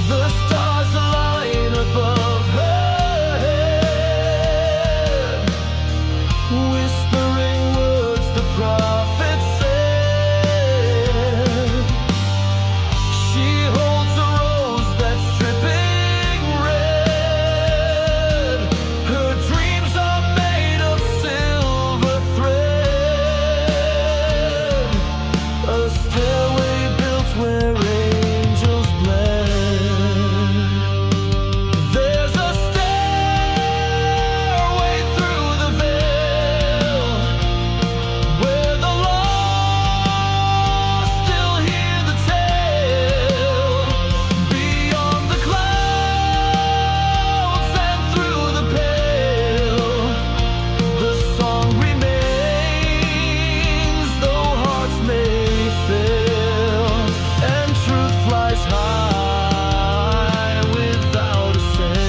The stars align above her head, whispering words the prophet said. She holds a rose that's dripping red. Her dreams are made of silver thread, a stairway built where angels bled. There's a stairway through the veil, where the lost still hear the tale. Beyond the clouds and through the pale, the song remains, though hearts may fail, and truth flies high without a sail.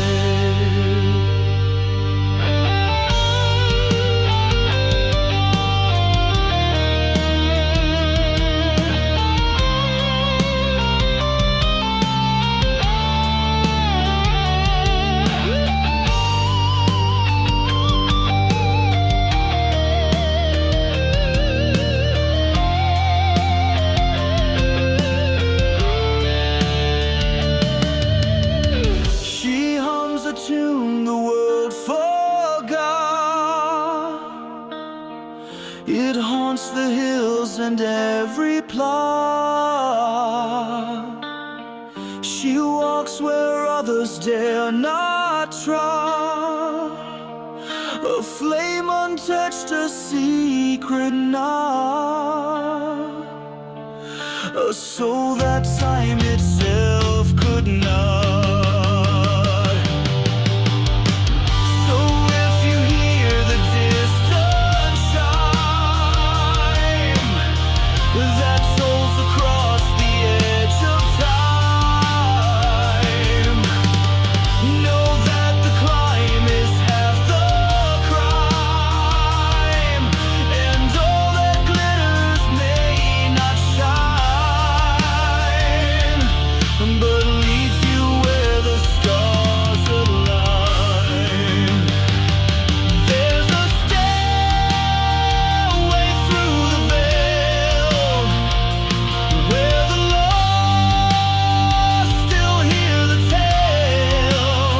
She hums a tune the world forgot. It haunts the hills and every plot. She walks where others dare not trod, a flame untouched, a secret knot, a soul that time itself could not. So if you hear the distant chime that tolls across the edge of time, know that the climb is half the crime, and all that glitters may not shine, but leads you where the stars align. There's a stairway through the veil, where the lost still hear the tale.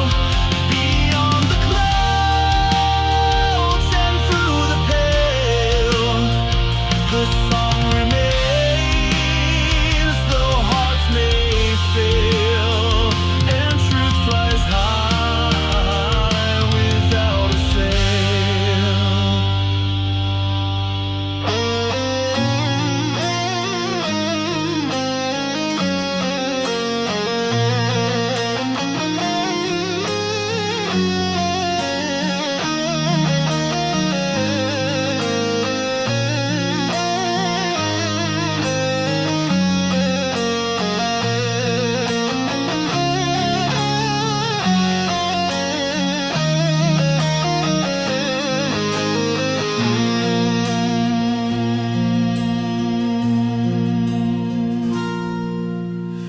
Beyond the clouds and through the pale, the song remains, though hearts may fail, and truth flies high without a sail.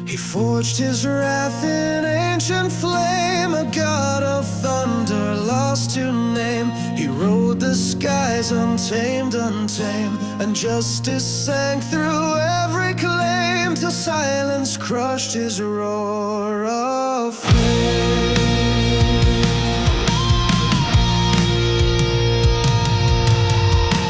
He forged his wrath in ancient flame, a god of thunder lost to name. He rode the skies untamed, untamed, and justice sang through every claim, till silence crushed his roar of flame.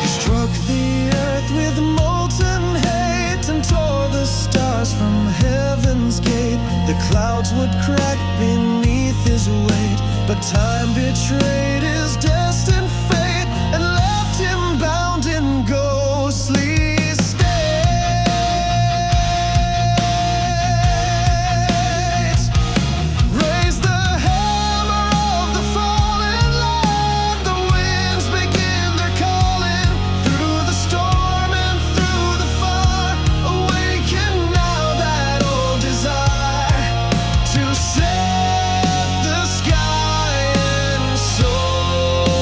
He struck the earth with molten hate and tore the stars from heaven's gate. The clouds would crack beneath his weight, but time betrayed his destined fate and left him bound in ghostly states. Raise the hammer of the fallen land, the winds begin their calling, through the storm and through the fire. Awaken now that old desire to set the sky and soul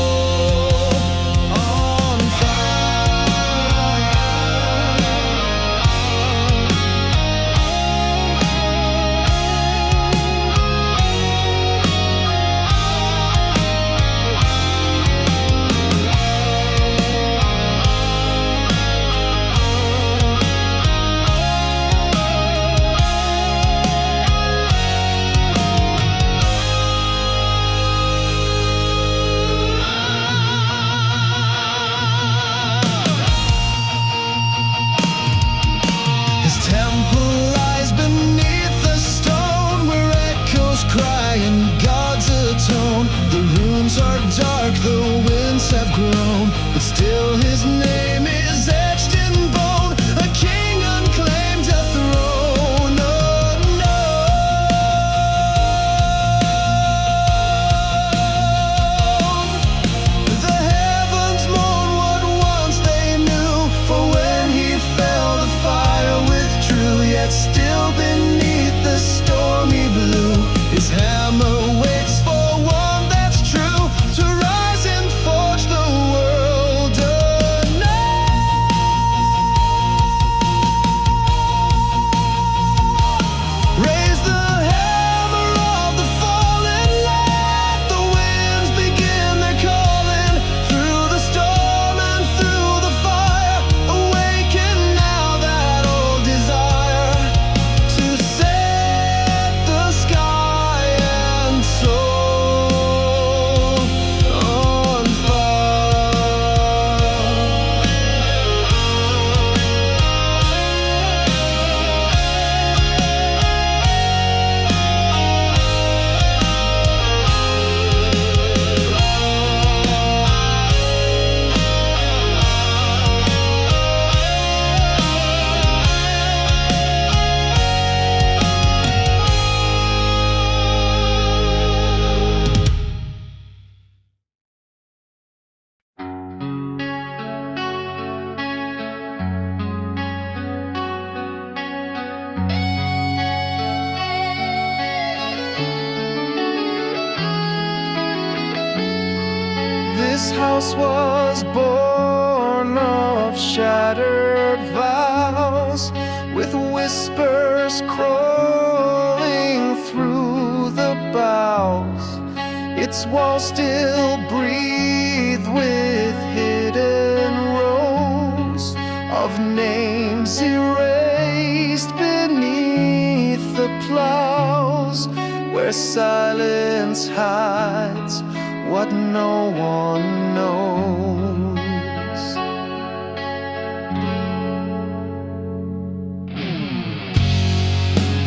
house was born of shattered vows, with whispers crawling through the boughs. Its walls still breathe with hidden rows of names erased beneath the plows, where silence hides what no one knows.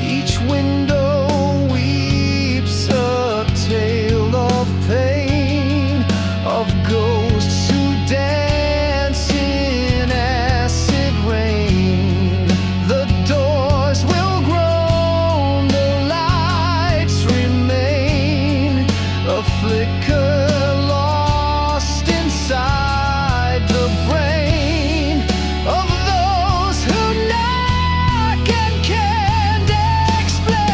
Each window weeps a tale of pain, of ghosts who dance in acid rain. The doors will groan, the lights remain, a flicker lost inside the brain of those who knock and can't explain.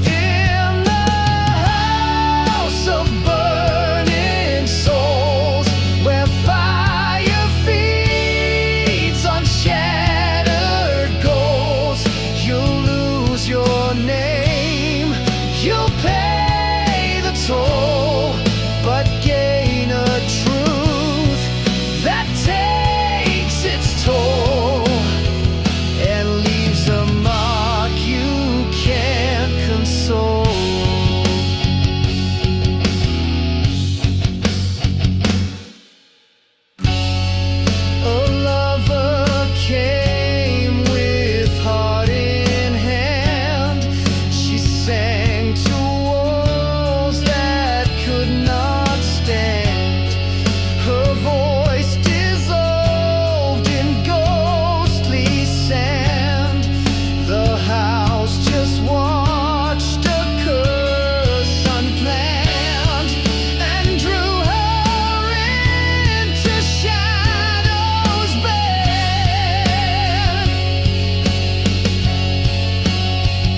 In the house of burning souls, where fire feeds on shattered goals, you'll lose your name, you'll pay the toll, but gain a truth that takes its toll and leaves a mark you can't console. A lover came with heart in hand. She sang to walls that could not stand. Her voice dissolved in ghostly sand. The house just watched a curse unplanned and drew her into shadows banned.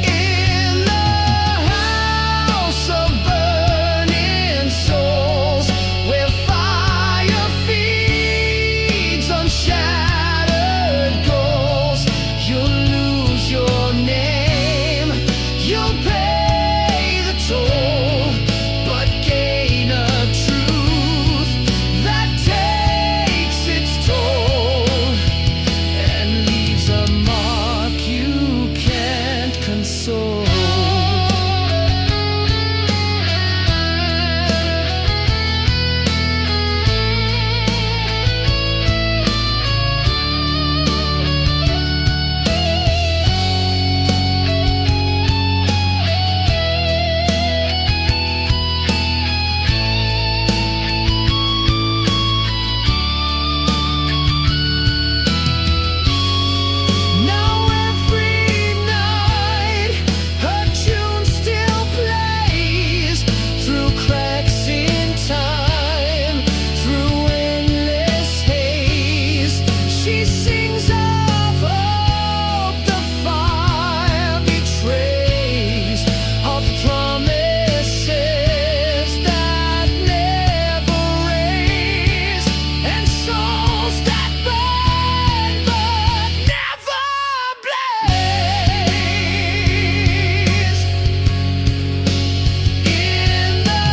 In the house of burning souls, where fire feeds on shattered goals, you'll lose your name, you'll pay the toll, but gain a truth that takes its toll and leaves a mark you can't console. Now every night her tune still plays through cracks in time, through endless haze. She sings of hope the fire betrays, of promises that never raise, and souls that burn but never blaze. In the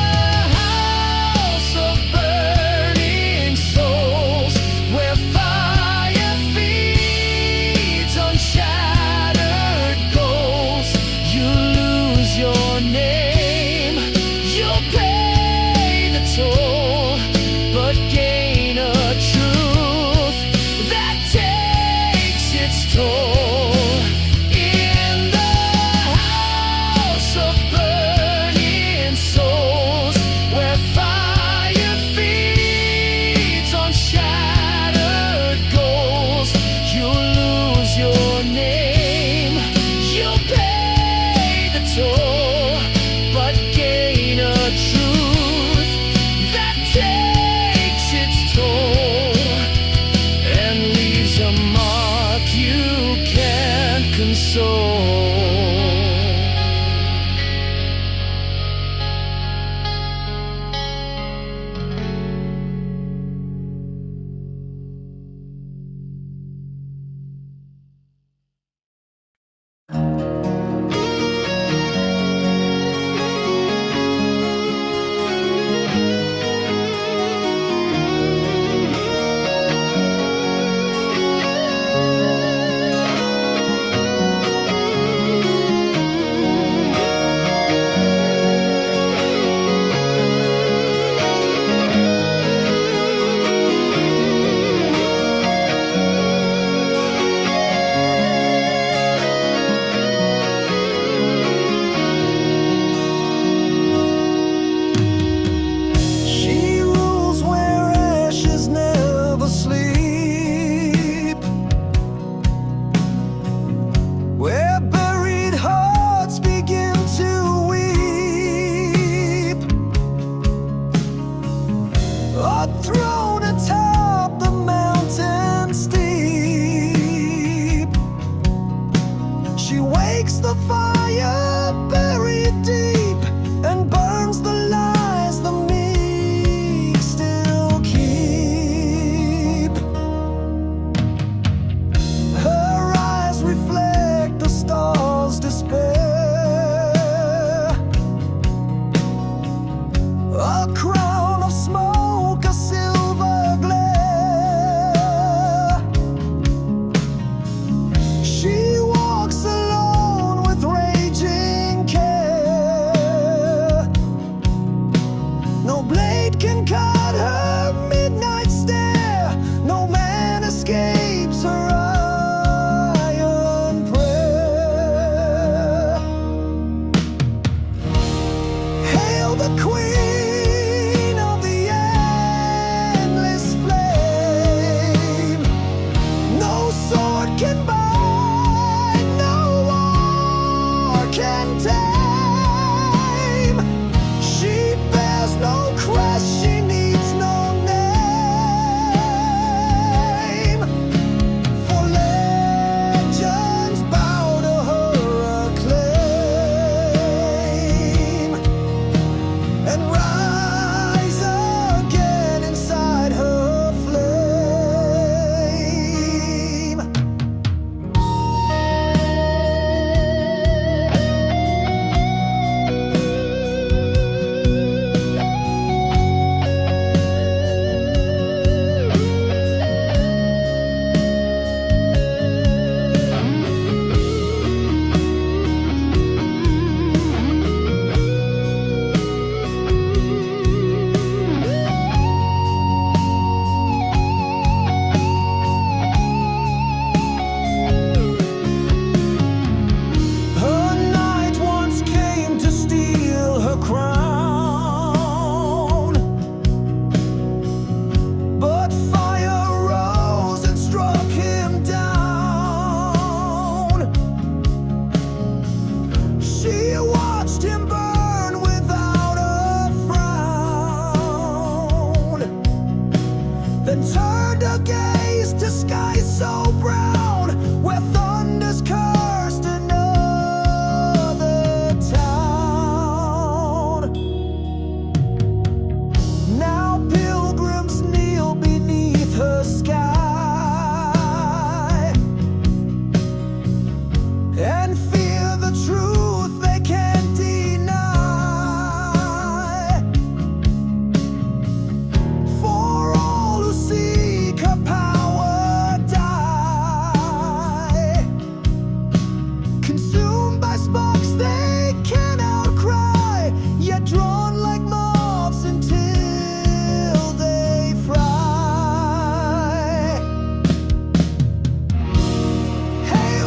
house of burning souls, where fire feeds on shattered goals, you'll lose your name, you'll pay the toll, but gain a truth that takes its toll. In the house of burning souls, where fire feeds on shattered goals, you'll lose your name, you'll pay the toll, but gain a truth that takes its toll and leaves a mark you can't console.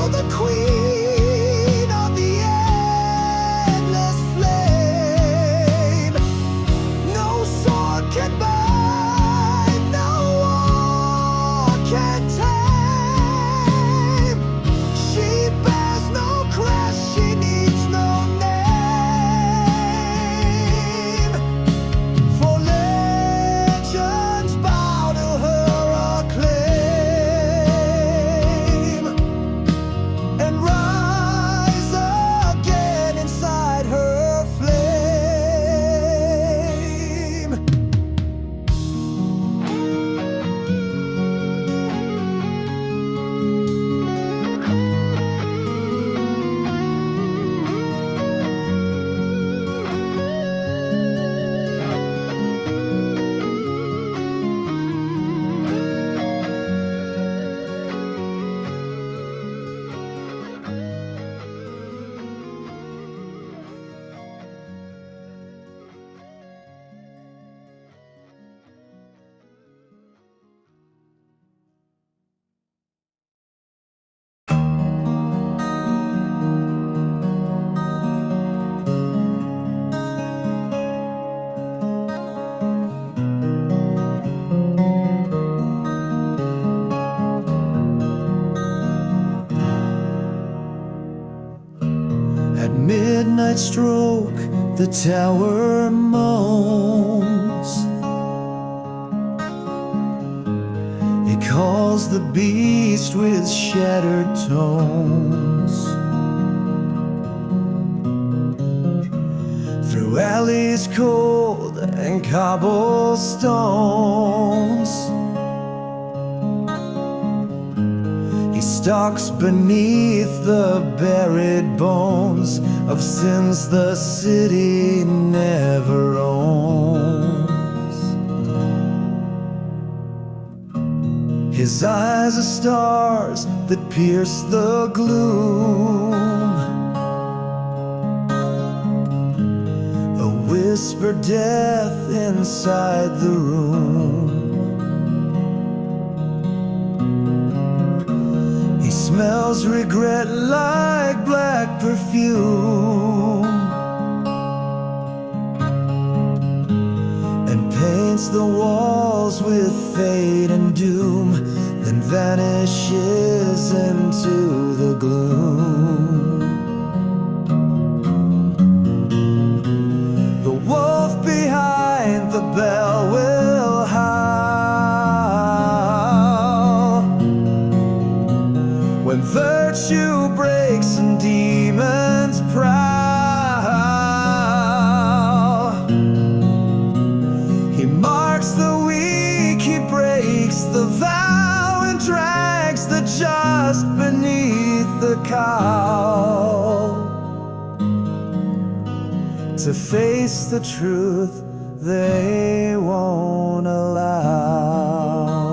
the queen of the endless flame. No sword can bind, no war can tame. She bears no crest, she needs no name. For legends bow to her acclaim and rise again inside her flame. At midnight stroke, the tower moans. It calls the beast with shattered tones. Through alleys cold and cobblestones, he stalks beneath the buried bones of sins the city never owns. His eyes are stars that pierce the gloom, a whispered death inside the room. Smells regret like black perfume and paints the walls with fate and doom, then vanishes into the gloom. The wolf behind the bell will howl when virtue breaks and demons prowl. He marks the weak, he breaks the vow and drags the just beneath the cowl to face the truth they won't allow.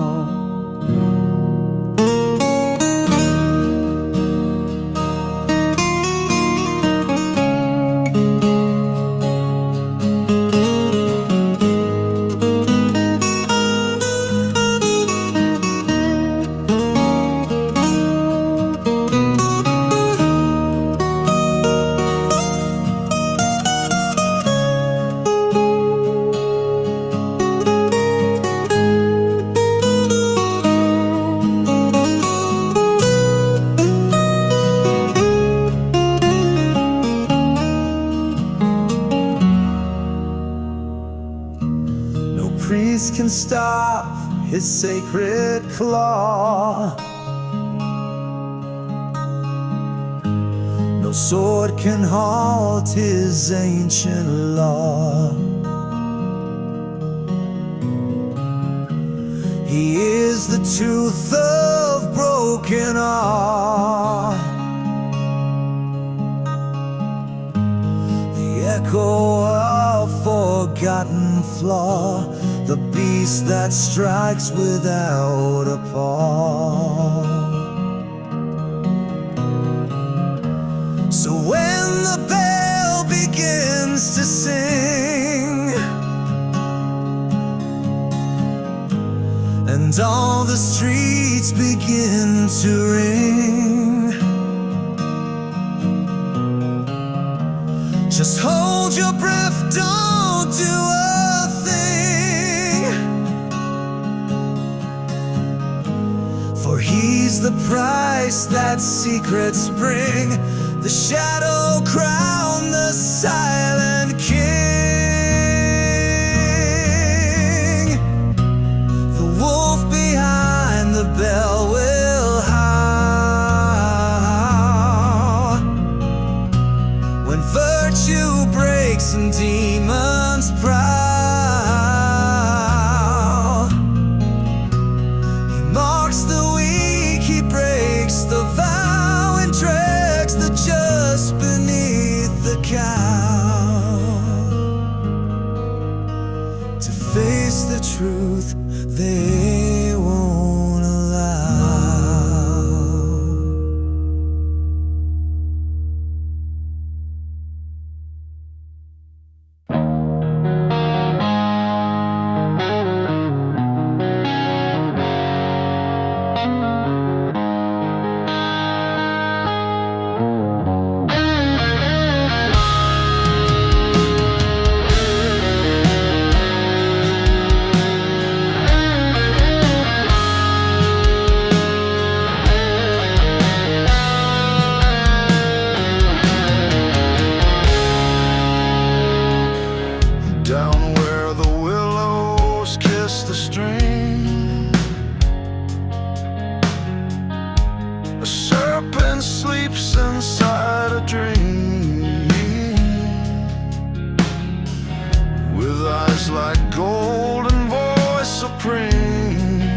Priest can stop his sacred claw. No sword can halt his ancient law. He is the tooth of broken awe, the echo of forgotten flaw, the beast that strikes without a pause. So when the bell begins to sing and all the streets begin to ring, hold your breath, don't do a thing, for he's the price that secrets bring, the shadow crown, the silent king. The wolf behind the bell will howl when virtue breaks and demons prowl. He marks the weak, he breaks the vow, and drags the just beneath the cow. To face the truth they won't allow. Down where the willows kiss the stream, a serpent sleeps inside a dream, with eyes like gold and voice supreme.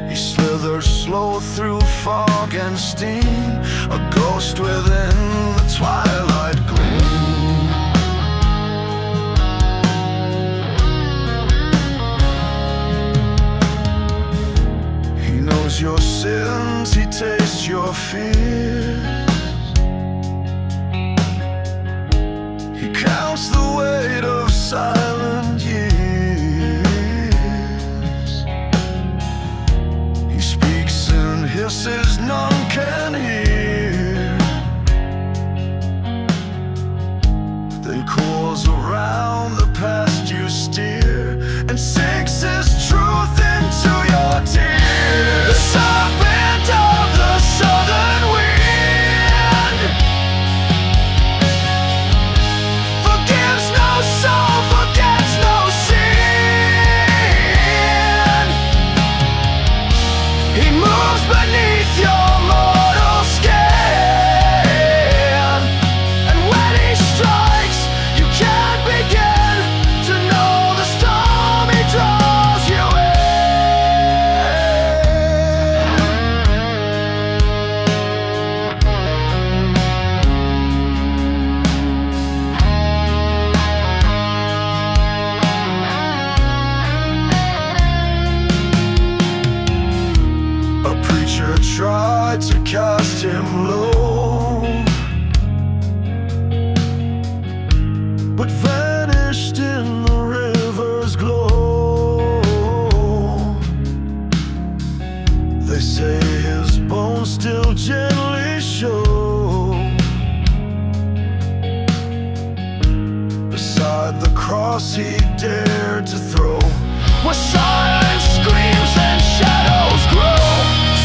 He slithers slow through fog and steam, a ghost within the twilight gleam. Your sins, he tastes your fears. He counts the weight of silent years. He speaks in hisses none can hear, then coils around the past you steer, and sinks his truth into your tears. The serpent of the southern wind forgives no soul, forgets no sin. He moves beneath your mortal skin, and when he strikes, you can't begin to know the storm he draws you in. Tried to cast him low, but vanished in the river's glow. They say his bones still gently show beside the cross he dared to throw, where silence screams and shadows grow.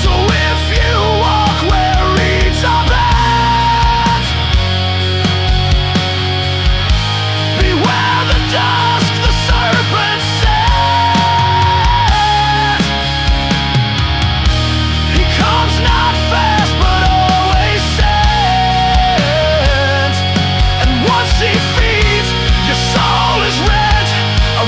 So if you walk where reeds are bent, beware the dusk the serpent sent. He comes not fast but always sent, and once he feeds, your soul is rent. A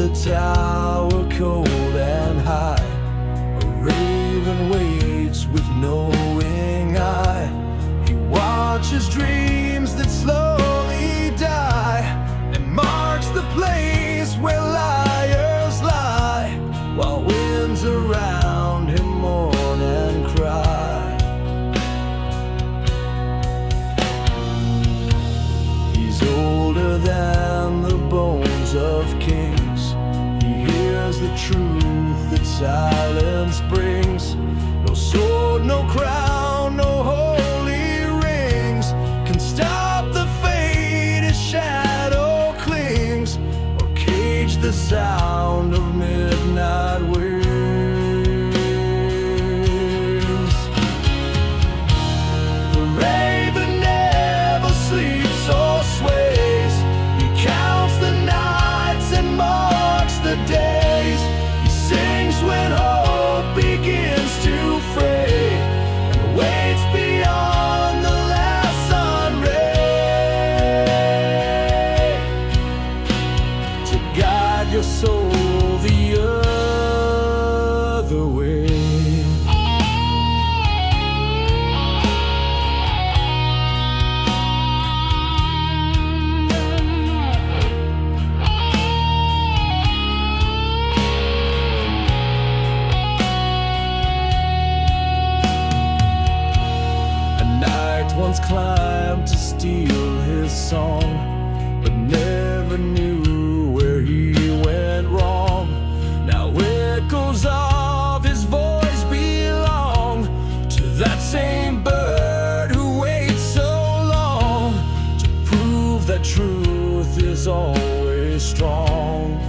the tower cold and high. A raven waits with knowing eye. He watches dreams that slowly die, and marks the place where liars lie, while winds around him mourn and cry. He's older than the bones of kings. He hears the truth that silence brings. No sword, no crown, no holy rings can stop the fate his shadow clings, or cage the sound of midnight wings. The raven never sleeps or sways. He counts the nights and marks the days. He sings when hope begins to fray, and waits beyond the last sun ray, to guide your soul the other way. Once climbed to steal his song, but never knew where he went wrong. Now echoes of his voice belong to that same bird who waits so long, to prove that truth is always strong.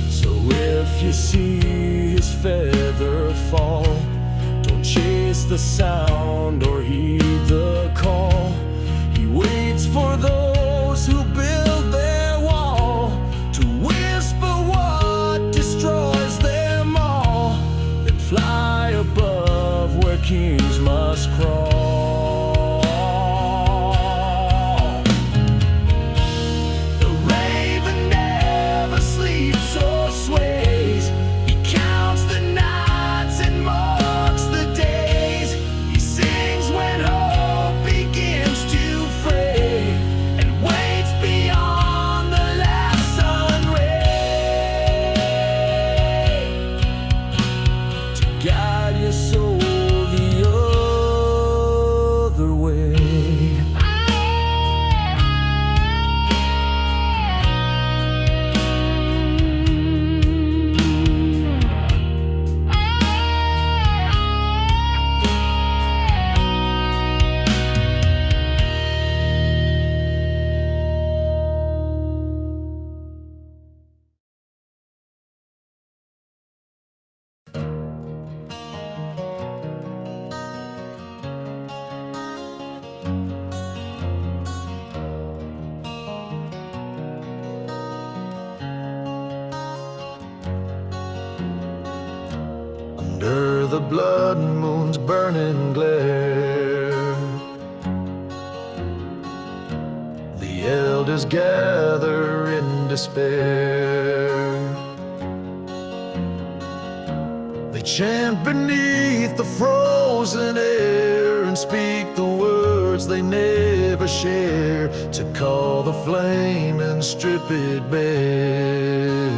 So if you see his feather fall, chase the sound or heed the call. He waits for those who build their wall, to whisper what destroys them all, then fly above where kings must crawl. The raven never sleeps or sways. He counts the nights and marks the days. He sings when hope begins to fray, and waits beyond the last sun ray, to guide your soul the other way. Under the blood moon's burning glare, the elders gather in despair. They chant beneath the frozen air, and speak the words they never share, to call the flame and strip it bare.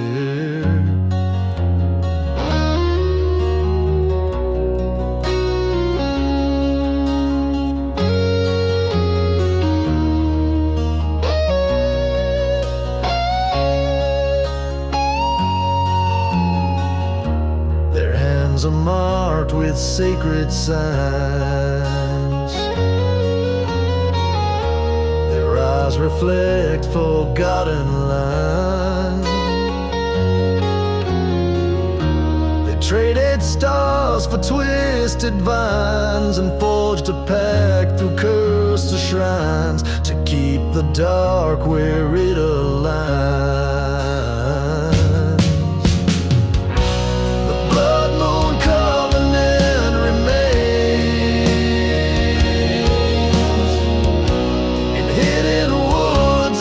Are marked with sacred signs. Their eyes reflect forgotten lines. They traded stars for twisted vines, and forged a pact through cursed shrines, to keep the dark where it aligns. Hidden woods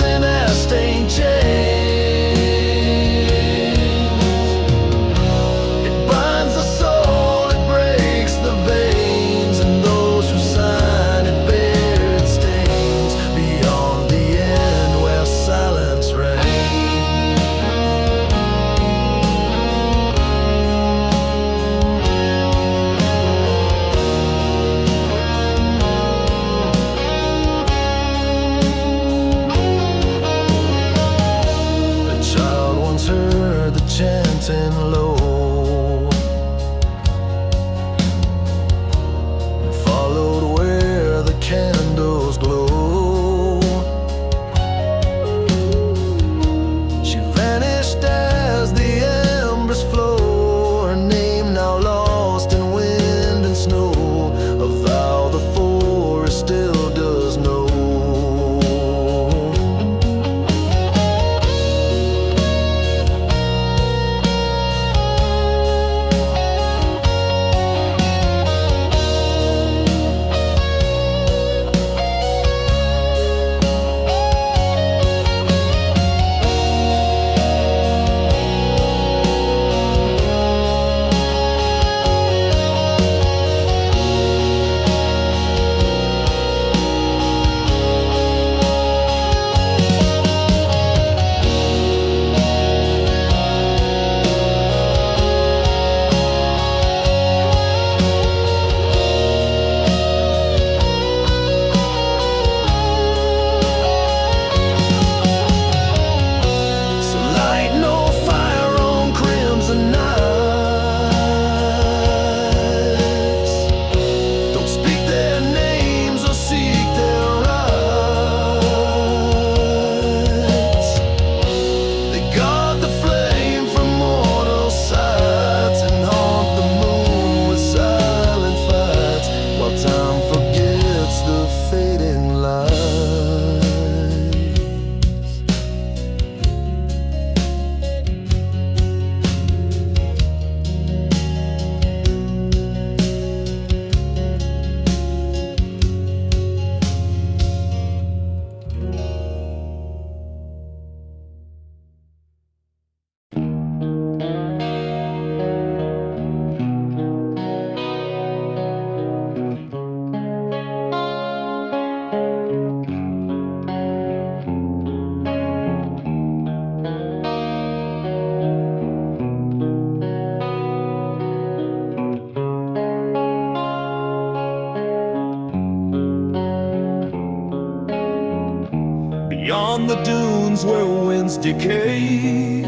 beyond the dunes where winds decay,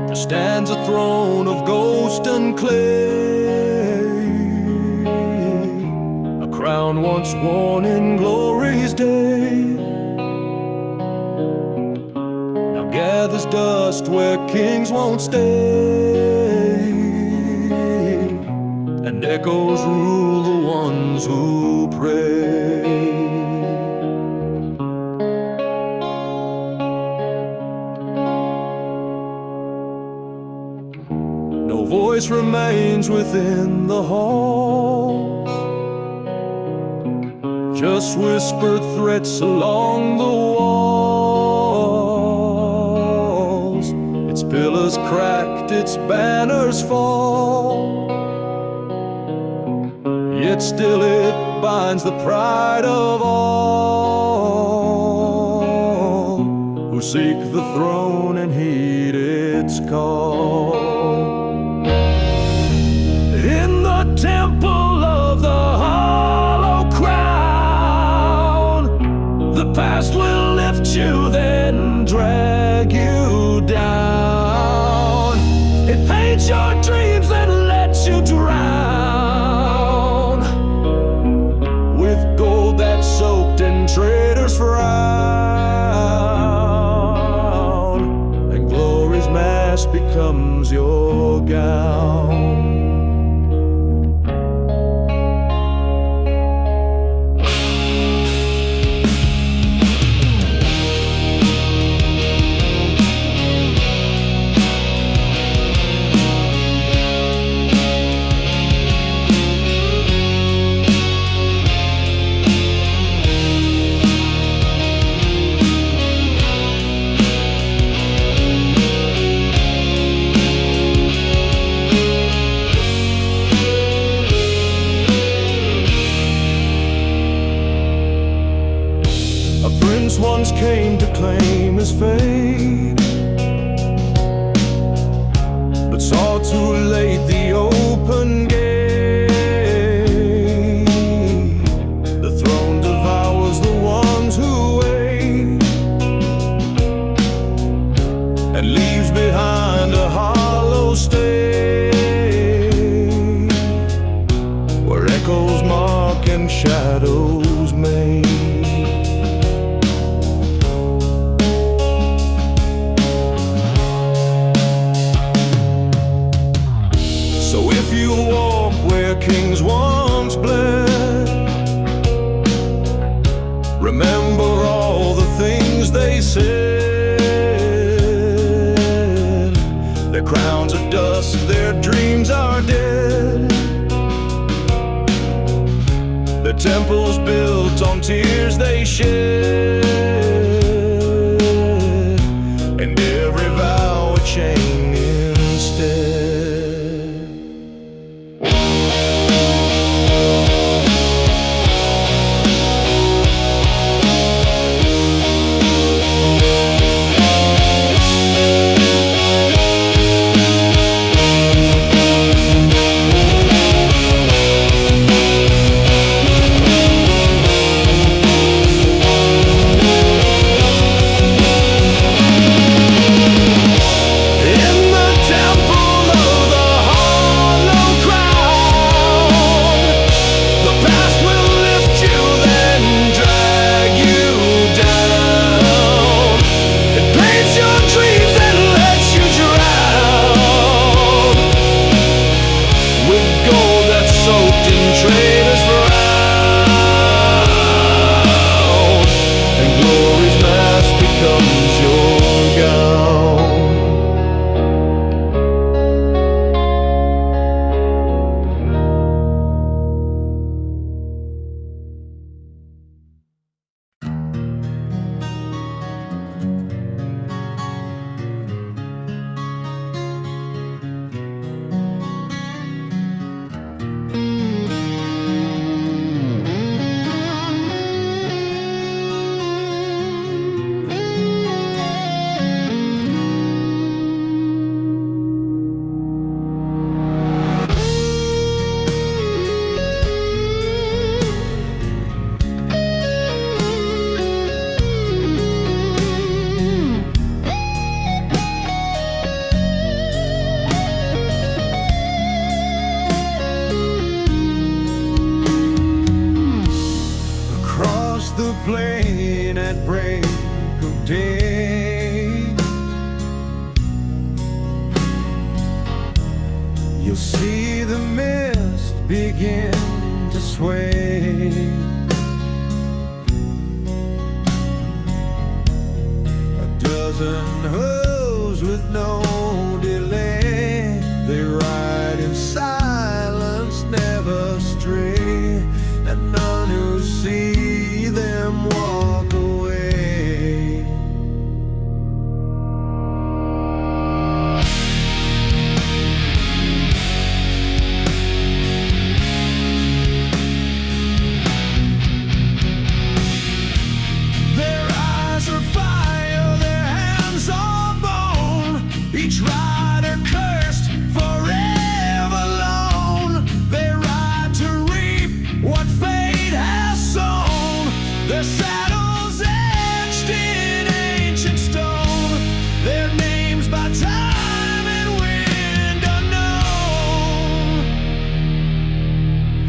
there stands a throne of ghost and clay, a crown once worn in glory's day, now gathers dust where kings won't stay, and echoes rule the ones who pray. No voice remains within the halls, just whispered threats along the walls. Its pillars cracked, its banners fall, yet still it binds the pride of all who seek the throne and heed its call. In the temple of the hollow crown, the past will lift you, then drag you down. It paints your dreams and lets you drown with gold that's soaked in traitors' frown, and glory's mask becomes your gown. Once came to claim his fate, but saw too late the open gate. The throne devours the ones who wait, and leaves behind a hollow state, where echoes mock and shadows make. Kings once bled, remember all the things they said. Their crowns are dust, their dreams are dead, their temples built on tears they shed, and every vow a chain instead. at break of day. You'll see the mist begin to sway. A dozen hooves with no delay, they ride in silence, never stray, and none who see them walk away. Their eyes are fire, their hands are bone, each rider cursed forever alone. They ride to reap what fate has sown, their saddles etched in ancient stone, their names by time and wind unknown.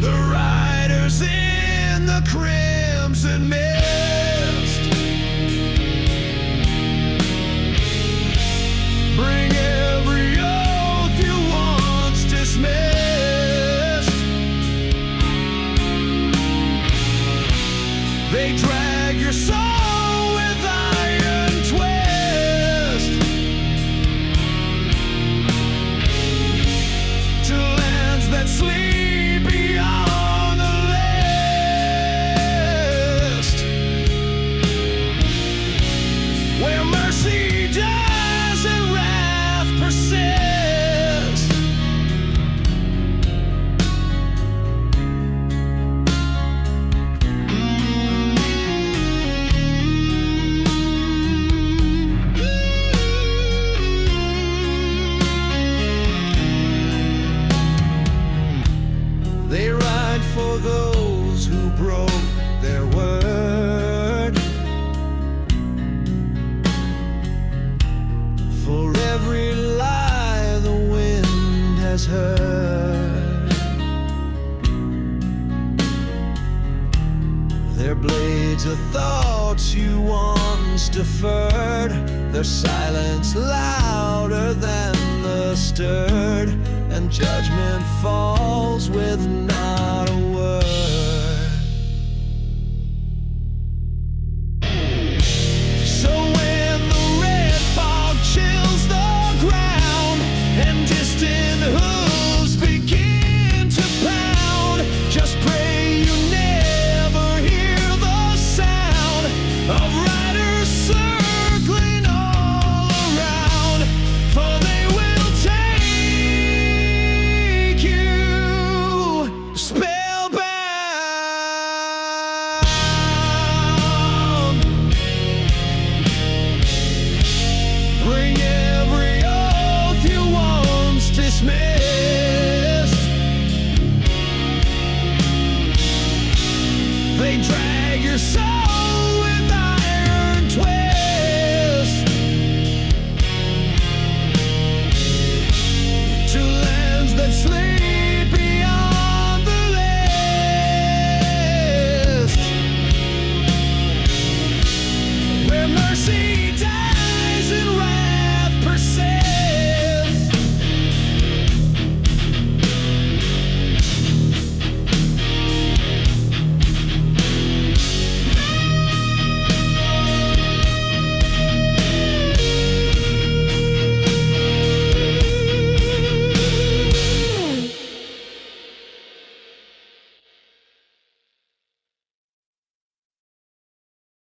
The riders in the crimson mist bring every oath you once dismissed. They drag your soul with iron twist to lands that sleep beyond the list, where mercy dies and wrath persists. They ride for those who broke their word, for every lie the wind has heard. Their blades are thoughts you once deferred, their silence louder than the stirred, and judgment falls with not a word. So when the red fog chills the ground and distant hooves begin to pound, just pray you never hear the sound of riders circling all around, for they will take you spellbound. Bring every oath you once dismissed. They drag your soul